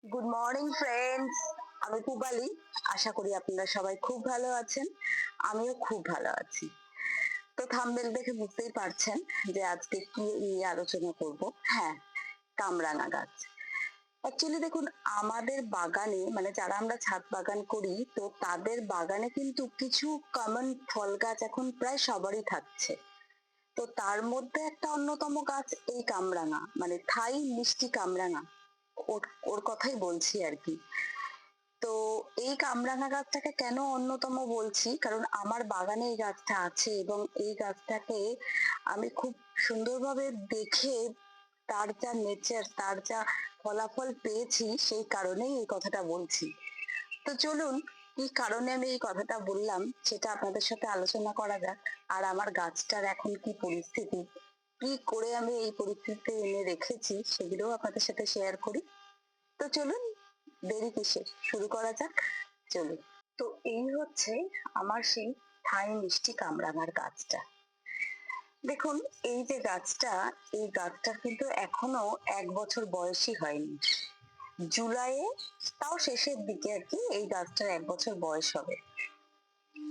Good morning friends, আমি পুবালি। আশা করি আপনারা সবাই খুব ভালো আছেন। আমিও খুব ভালো আছি। তো থাম্বনেল দেখে বুঝতেই পারছেন যে আজকে কি নিয়ে আলোচনা করব। হ্যাঁ, কামরাঙা গাছ। অ্যাকচুয়ালি দেখুন, আমাদের বাগানে মানে যারা আমরা ছাদ বাগান করি, তো তাদের বাগানে কিন্তু কিছু কমন ফল গাছ এখন প্রায় সবারই থাকছে। তো তার মধ্যে একটা অন্যতম গাছ এই কামরাঙা, মানে থাই মিষ্টি কামরাঙা। ওর ওর কথাই বলছি আর কি। তো এই কামরাঙা গাছটাকে কেন অন্যতম বলছি, কারণ আমার বাগানে এই গাছটা আছে এবং এই গাছটাকে আমি খুব সুন্দরভাবে দেখে তার যা নেচার, তার যা ফলাফল পেয়েছি, সেই কারণেই এই কথাটা বলছি। তো চলুন, কি কারণে আমি এই কথাটা বললাম সেটা আপনাদের সাথে আলোচনা করা যাক। আর আমার গাছটার এখন কি পরিস্থিতি, কি করে আমি এই পরিস্থিতিতে এনে রেখেছি, সেগুলোও আপনাদের সাথে শেয়ার করি। তো চলুন, দেরি কিসের, শুরু করা যাক। চলুন। তো এই হচ্ছে আমার সেই থাই মিষ্টি কামরাঙার গাছটা। দেখুন, এই যে গাছটা, এই গাছটার কিন্তু এখনো 1 বছর বয়সই হয়নি। জুলাইয়ে, তাও শেষের দিকে আর কি, এই গাছটার 1 বছর বয়স হবে।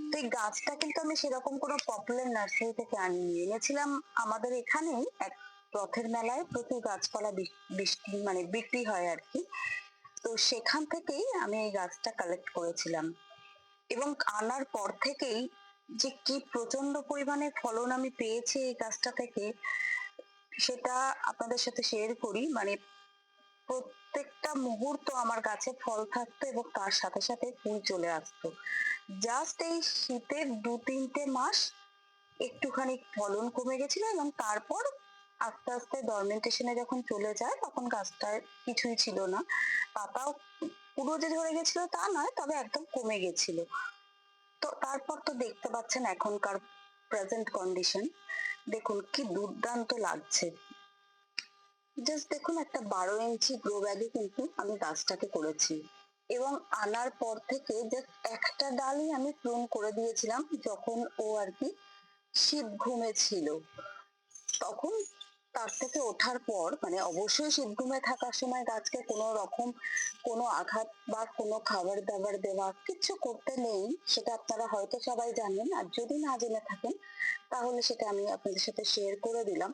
তো এই গাছটা কিন্তু আমি সেরকম কোনো পপুলার নার্সারি থেকে আনিনি, এনেছিলাম আমাদের এখানেই এক রথের মেলায় প্রচুর গাছপালা মানে বিক্রি হয় আর কি। তো সেখান থেকেই আমি এই গাছটা কালেক্ট করেছিলাম এবং আনার পর থেকেই যে কি প্রচন্ড পরিমাণে ফলন আমি পেয়েছি এই গাছটা থেকে, সেটা আপনাদের সাথে শেয়ার করি। মানে প্রত্যেকটা মুহূর্ত আমার গাছে ফল থাকতো এবং তার সাথে সাথে ফুল চলে আসতো। জাস্ট এই শীতের 2-3 মাস একটুখানি ফলন কমে গেছিল এবং তারপর আস্তে আস্তে ডরমেন্টেশনে যখন চলে যায় তখন গাছটার কিছুই ছিল না। পাতাও পুরো যে ঝরে গেছিল তা নয়, তবে একদম কমে গেছিল। তো তারপর তো দেখতে পাচ্ছেন এখনকার প্রেজেন্ট কন্ডিশন। দেখুন কি দুর্দান্ত লাগছে। জাস্ট দেখুন, একটা 12 ইঞ্চি গ্রো ব্যাগে কিন্তু আমি গাছটাকে করেছি এবং আনার পর থেকে জাস্ট একটা ডালই আমি প্রুন করে দিয়েছিলাম যখন ও আর কি শীত ঘুমে ছিল। তখন তার থেকে ওঠার পর, মানে অবশ্যই শীত ঘুমে থাকার সময় গাছকে কোনো রকম কোনো আঘাত বা কোনো খাবার দাবার দেওয়া কিছু করতে নেই, সেটা আপনারা হয়তো সবাই জানেন। আর যদি না জেনে থাকেন তাহলে সেটা আমি আপনাদের সাথে শেয়ার করে দিলাম।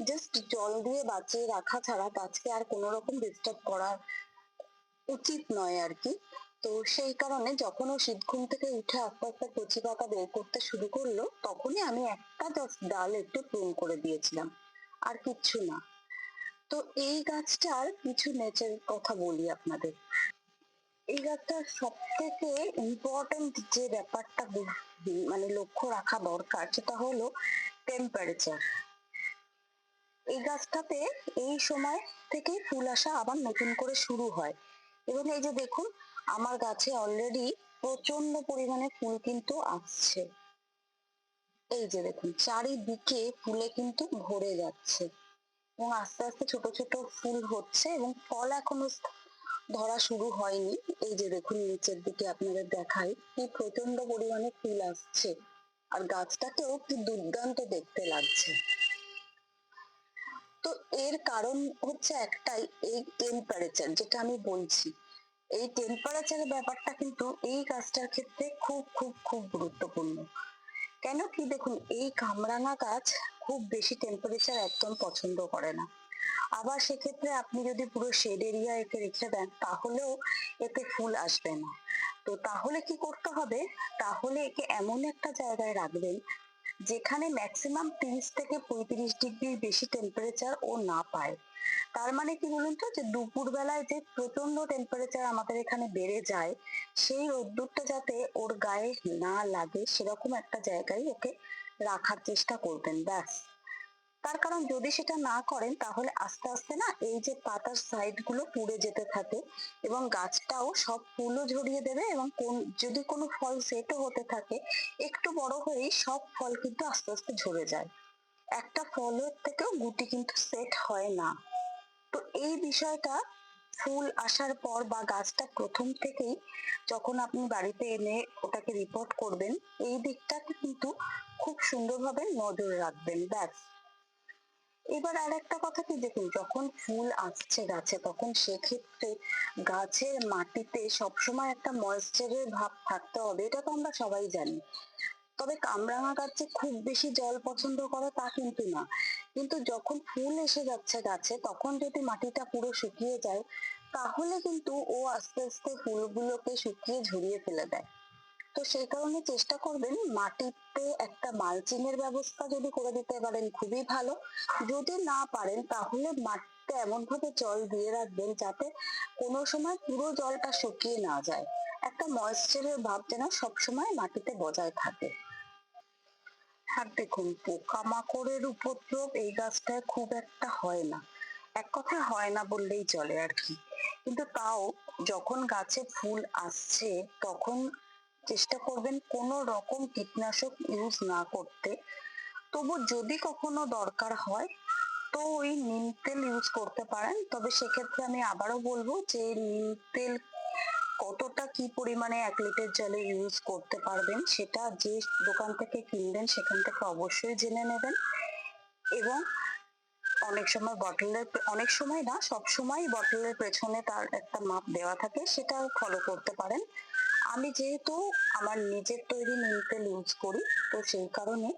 জাস্ট জল দিয়ে বাঁচিয়ে রাখা ছাড়া গাছকে আর কোনো রকম ডিস্টার্ব করা উচিত নয় আর কি। তো সেই কারণে যখন ও শীত ঘুম থেকে উঠে আস্তে আস্তে কচি পাতা বের করতে শুরু করলো, তখনই আমি একটা জাস্ট ডাল একটু প্রুন করে দিয়েছিলাম, আর কিচ্ছু না। তো এই গাছটার কিছু নেচার কথা বলি আপনাদের। এই গাছটার সব থেকে ইম্পর্টেন্ট যে ব্যাপারটা মানে লক্ষ্য রাখা দরকার, সেটা হলো টেম্পারেচার। এই গাছটাতে এই সময় থেকেই ফুল আসা আবার নতুন করে শুরু হয় এবং এই যে দেখুন, আমার গাছে অলরেডি প্রচন্ড পরিমাণে ফুল কিন্তু আসছে। এই যে দেখুন, চারিদিকে ফুলে কিন্তু ভরে যাচ্ছে এবং আস্তে আস্তে ছোট ছোট ফুল হচ্ছে এবং ফল এখনো ধরা শুরু হয়নি। এই যে দেখুন, নিচের দিকে আপনাদের দেখাই কি প্রচন্ড পরিমাণে ফুল আসছে আর গাছটাকেও কি দুর্দান্ত দেখতে লাগছে। তো এর কারণ হচ্ছে একটাই, এই টেম্পারেচার যেটা আমি বলছি। এই টেম্পারেচারের ব্যাপারটা কিন্তু এই গাছটার ক্ষেত্রে খুব খুব খুব গুরুত্বপূর্ণ। কেন কি, দেখুন, এই কামরাঙা গাছ খুব বেশি টেম্পারেচার একদম পছন্দ করে না। আবার সেক্ষেত্রে আপনি যদি পুরো শেড এরিয়া একে রেখে দেন তাহলেও এতে ফুল আসবে না। তো তাহলে কি করতে হবে, তাহলে একে এমন একটা জায়গায় রাখবেন যেখানে ম্যাক্সিমাম 30 থেকে 35 ডিগ্রির বেশি টেম্পারেচার ও না পায়। তার মানে কি বলুন তো, যে দুপুর বেলায় যে প্রচন্ড টেম্পারেচার আমাদের এখানে বেড়ে যায়, সেই রোদ্দুরটা যাতে ওর গায়ে না লাগে সেরকম একটা জায়গায় ওকে রাখার চেষ্টা করবেন, ব্যাস। তার কারণ যদি সেটা না করেন তাহলে আস্তে আস্তে না এই যে পাতার সাইড গুলো পুড়ে যেতে থাকে এবং গাছটাও সব ফুলও ঝরিয়ে দেবে এবং যদি কোনো ফল সেটও হতে থাকে, একটু বড় হয়েই সব ফল কিন্তু আস্তে আস্তে ঝরে যায়। একটা ফলের থেকেও গুটি কিন্তু সেট হয় না। তো এই বিষয়টা ফুল আসার পর বা গাছটা প্রথম থেকেই যখন আপনি বাড়িতে এনে ওটাকে রিপোর্ট করবেন, এই দিকটাকে কিন্তু খুব সুন্দরভাবে নজরে রাখবেন, ব্যাস। এবার আর একটা কথা কি, দেখুন যখন ফুল আসছে গাছে তখন সেক্ষেত্রে গাছের মাটিতে সবসময় একটা ময়েশ্চারের ভাব থাকতে হবে, এটা তো আমরা সবাই জানি। তবে কামরাঙা গাছ যে খুব বেশি জল পছন্দ করে তা কিন্তু না, কিন্তু যখন ফুল এসে যাচ্ছে গাছে তখন যদি মাটিটা পুরো শুকিয়ে যায় তাহলে কিন্তু ও আস্তে আস্তে ফুলগুলোকে শুকিয়ে ঝরিয়ে ফেলে দেয়। তো সেই কারণে চেষ্টা করবেন মাটিতে একটা মালচিং এর ব্যবস্থা যদি করে দিতে পারেন খুবই ভালো। যদি না পারেন তাহলে মাটিতে এমন ভাবে জল দিয়ে রাখবেন যাতে কোনো সময় পুরো জলটা শুকিয়ে না যায়, একটা ময়েশ্চারের ভাব যেন সবসময় মাটিতে বজায় থাকে। আর দেখুন পোকামাকড়ের উপদ্রব এই গাছটায় খুব একটা হয় না, এক কথায় হয় না বললেই চলে আর কি। কিন্তু তাও যখন গাছে ফুল আসছে তখন চেষ্টা করবেন কোনো রকম কীটনাশক ইউজ না করতে। তবু যদি কখনো দরকার হয় তো ওই নিম তেল ইউজ করতে পারেন, তবে সেক্ষেত্রে আমি আবারও বলবো যে নিম তেল কতটা কি পরিমাণে 1 লিটার জলে ইউজ করতে পারবেন সেটা যে দোকান থেকে কিনবেন সেখান থেকে অবশ্যই জেনে নেবেন। এবং অনেক সময় বটলের, অনেক সময় না সব সময় বটলের পেছনে তার একটা মাপ দেওয়া থাকে, সেটা ফলো করতে পারেন। আমি যেহেতু আমার নিজের তৈরি নিম তেল ইউজ করি তো সেই কারণে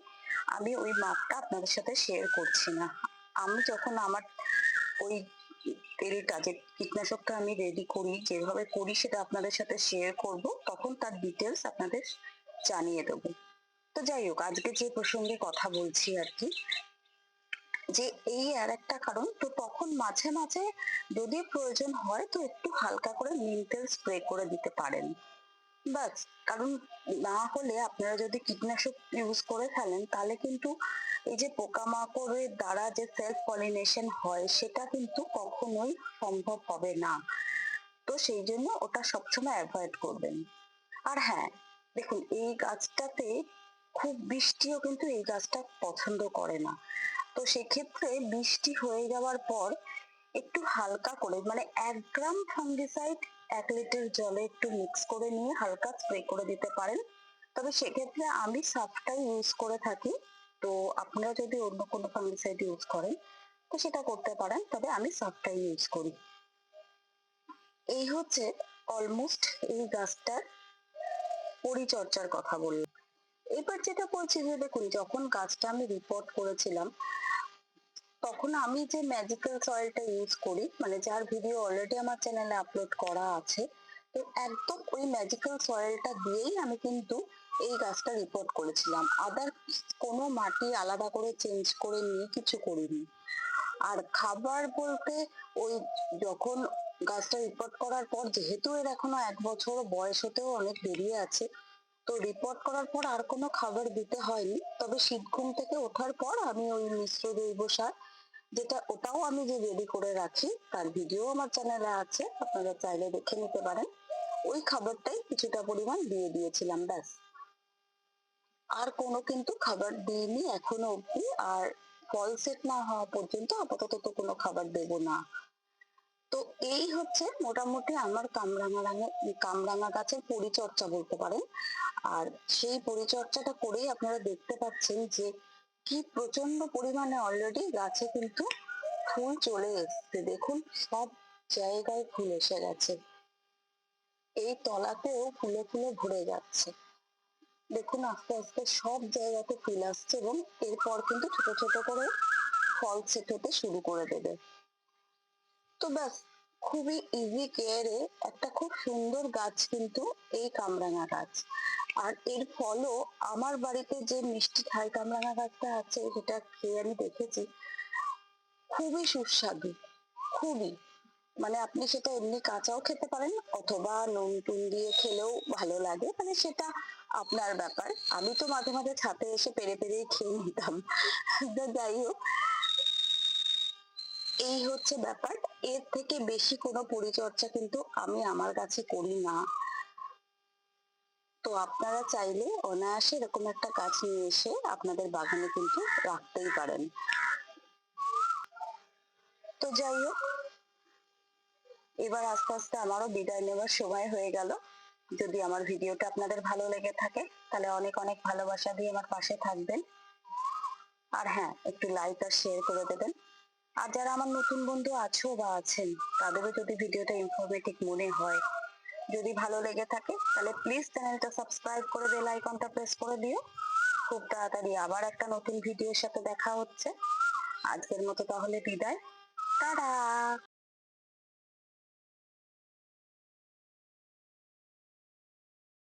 আমি ওই মাপটা আপনাদের সাথে শেয়ার করছি না। আমি যখন আমার ওই তেলটা যে কীটনাশকটা আমি রেডি করি যেভাবে করি সেটা আপনাদের সাথে শেয়ার করব, তখন তার ডিটেলস আপনাদের জানিয়ে দেবো। তো যাই হোক, আজকে যে প্রসঙ্গে কথা বলছি আর কি, যে এই আর একটা কারণ, তো তখন মাঝে মাঝে যদি প্রয়োজন হয় তো একটু হালকা করে নিম তেল স্প্রে করে দিতে পারেন, বাস। কারণ না হলে আপনারা যদি কীটনাশক ইউজ করে ফেলেন তাহলে কিন্তু এই যে পোকামাকড়ের দ্বারা যে সেলফ পলিনেশন হয় সেটা কিন্তু কখনোই সম্ভব হবে না। তো সেই জন্য ওটা সবসময় অ্যাভয়েড করবেন। আর হ্যাঁ, দেখুন এই গাছটাতে খুব বৃষ্টিও কিন্তু এই গাছটা পছন্দ করে না। তো সেক্ষেত্রে বৃষ্টি হয়ে যাওয়ার পর একটু হালকা করে মানে 1 গ্রাম ফাঙ্গিসাইড 1 লিটার জলে একটু মিক্স করে নিয়ে হালকা স্প্রে করে দিতে পারেন। তবে সেক্ষেত্রে আমি সাফটাই ইউজ করে থাকি। তো আপনারা যদি অন্য কোনো ফাঙ্গিসাইড ইউজ করেন তো সেটা করতে পারেন, তবে আমি সাফটাই ইউজ করি। এই হচ্ছে অলমোস্ট এই গাছটার পরিচর্যার কথা বললাম। এবার যেটা বলছি যে দেখুন যখন গাছটা আমি রিপোর্ট করেছিলাম তখন আমি যে ম্যাজিক্যাল সয়েলটা ইউজ করি, মানে যার ভিডিও অলরেডি আমার চ্যানেলে আপলোড করা আছে, তো একদম ওই ম্যাজিক্যাল সয়েলটা দিয়েই আমি কিন্তু এই গাছটা রিপোর্ট করেছিলাম। আদার কোনো মাটি আলাদা করে চেঞ্জ করে নিয়ে কিছু করিনি। আর খাবার বলতে ওই যখন গাছটা রিপোর্ট করার পর, যেহেতু এর এখনো 1 বছর বয়স হতেও অনেক দেরি আছে, তো রিপোর্ট করার পর আর কোনো খাবার দিতে হয়নি। তবে শীত ঘুম থেকে ওঠার পর আমি ওই মিশ্র জৈব সার, যেটা ওটাও আমি যে রেডি করে রাখি তার ভিডিও আমার চ্যানেলে আছে, আপনারা চাইলে দেখে নিতে পারেন, ওই খাবারটাই কিছুটা পরিমাণ দিয়ে দিয়েছিলাম, ব্যাস। আর কোনো কিন্তু খাবার দিইনি এখনো অব্দি। আর ফল সেট না হওয়া পর্যন্ত আপাতত তো কোনো খাবার দেব না। তো এই হচ্ছে মোটামুটি আমার কামরাঙা গাছের পরিচর্যা বলতে পারেন। আর সেই পরিচর্যাটা করেই আপনারা দেখতে পাচ্ছেন যে কি প্রচন্ড পরিমাণে অলরেডি গাছে কিন্তু ফুল চলে এসছে। দেখুন সব জায়গায় ফুল এসে গেছে, এই তলাতেও ফুলে ফুলে ভরে যাচ্ছে। দেখুন আস্তে আস্তে সব জায়গাতে ফুল আসছে এবং এরপর কিন্তু ছোট ছোট করে ফল সেট হতে শুরু করে দেবে। তো ব্যাস, খুবই ইজি কেয়ারে একটা খুব সুন্দর গাছ কিন্তু এই কামরাঙা গাছ। আর এর ফলও আমার বাড়িতে যে মিষ্টি থাই কামরাঙা গাছটা আছে সেটা খেয়ে আমি দেখেছি, খুবই সুস্বাদু, খুবই। মানে আপনি সেটা এমনি কাঁচাও খেতে পারেন অথবা নুন টুন দিয়ে খেলেও ভালো লাগে, মানে সেটা আপনার ব্যাপার। আমি তো মাঝে মাঝে ছাদে এসে পেরে পেরেই খেয়ে নিতাম। তো যাই হোক, এই হচ্ছে ব্যাপার। এর থেকে বেশি কোনো পরিচর্যা কিন্তু আমি আমার কাছে করি না। তো আপনারা চাইলে অনায়াসে এরকম একটা গাছ নিয়ে এসে আপনাদের বাগানে কিন্তু রাখতেই পারেন। তো যাই হোক, এবার আস্তে আস্তে আমারও বিদায় নেওয়ার সময় হয়ে গেল। যদি আমার ভিডিওটা আপনাদের ভালো লেগে থাকে তাহলে অনেক অনেক ভালোবাসা দিয়ে আমার পাশে থাকবেন। আর হ্যাঁ, একটু লাইক আর শেয়ার করে দেবেন। আর যারা আমার নতুন বন্ধু আছো বা আছেন, তাদেরও যদি ভিডিওটা ইনফরমেটিভ মনে হয়, যদি ভালো লেগে থাকে, তাহলে প্লিজ চ্যানেলটা সাবস্ক্রাইব করে বেল আইকনটা প্রেস করে দিও। খুব তাড়াতাড়ি আবার একটা নতুন ভিডিওর সাথে দেখা হচ্ছে। আজকের মতো তাহলে বিদায়। টাটা।